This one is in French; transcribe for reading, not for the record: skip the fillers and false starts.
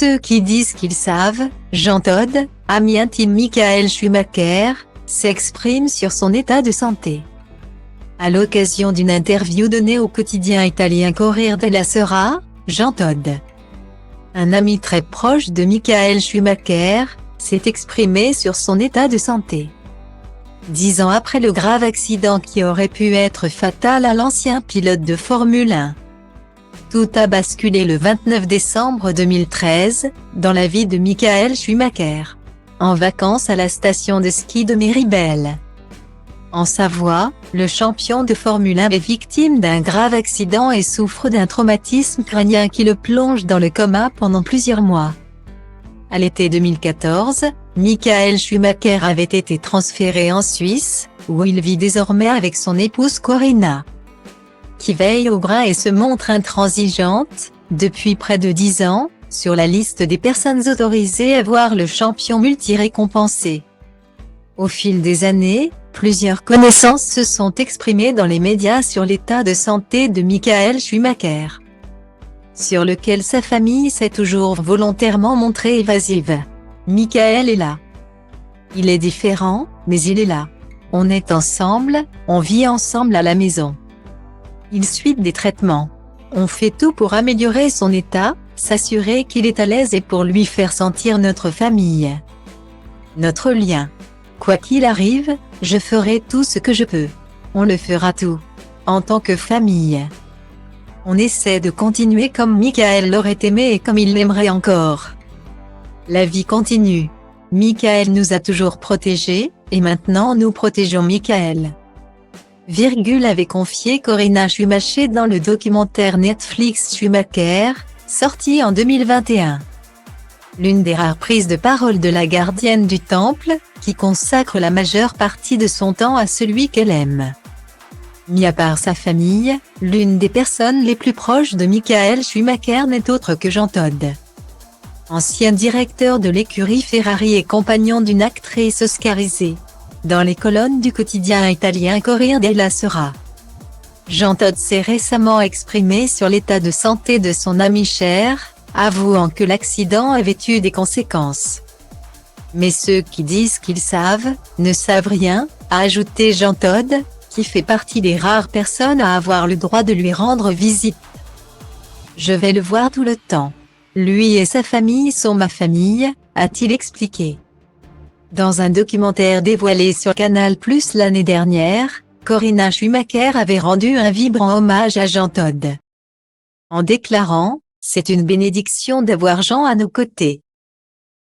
ceux qui disent qu'ils savent, Jean Todt, ami intime Michael Schumacher, s'exprime sur son état de santé. À l'occasion d'une interview donnée au quotidien italien Corriere della Sera, Jean Todt, un ami très proche de Michael Schumacher, s'est exprimé sur son état de santé. 10 ans après le grave accident qui aurait pu être fatal à l'ancien pilote de Formule 1. Tout a basculé le 29 décembre 2013, dans la vie de Michael Schumacher. En vacances à la station de ski de Méribel, en Savoie, le champion de Formule 1 est victime d'un grave accident et souffre d'un traumatisme crânien qui le plonge dans le coma pendant plusieurs mois. À l'été 2014, Michael Schumacher avait été transféré en Suisse, où il vit désormais avec son épouse Corinna, qui veille au grain et se montre intransigeante, depuis près de 10 ans, sur la liste des personnes autorisées à voir le champion multi-récompensé. Au fil des années, plusieurs connaissances se sont exprimées dans les médias sur l'état de santé de Michael Schumacher, sur lequel sa famille s'est toujours volontairement montrée évasive. Michael est là. Il est différent, mais il est là. On est ensemble, on vit ensemble à la maison. Il suit des traitements. On fait tout pour améliorer son état, s'assurer qu'il est à l'aise et pour lui faire sentir notre famille, notre lien. Quoi qu'il arrive, je ferai tout ce que je peux. On le fera tout. En tant que famille. On essaie de continuer comme Michael l'aurait aimé et comme il l'aimerait encore. La vie continue. Michael nous a toujours protégés, et maintenant nous protégeons Michael. Avait confié Corinna Schumacher dans le documentaire Netflix Schumacher, sorti en 2021. L'une des rares prises de parole de la gardienne du temple, qui consacre la majeure partie de son temps à celui qu'elle aime. Mis à part sa famille, l'une des personnes les plus proches de Michael Schumacher n'est autre que Jean Todt, ancien directeur de l'écurie Ferrari et compagnon d'une actrice oscarisée. Dans les colonnes du quotidien italien Corriere della Sera, Jean Todt s'est récemment exprimé sur l'état de santé de son ami cher, avouant que l'accident avait eu des conséquences. Mais ceux qui disent qu'ils savent, ne savent rien, a ajouté Jean Todt, qui fait partie des rares personnes à avoir le droit de lui rendre visite. Je vais le voir tout le temps. Lui et sa famille sont ma famille, a-t-il expliqué. Dans un documentaire dévoilé sur Canal+ l'année dernière, Corinna Schumacher avait rendu un vibrant hommage à Jean Todt, en déclarant « C'est une bénédiction d'avoir Jean à nos côtés.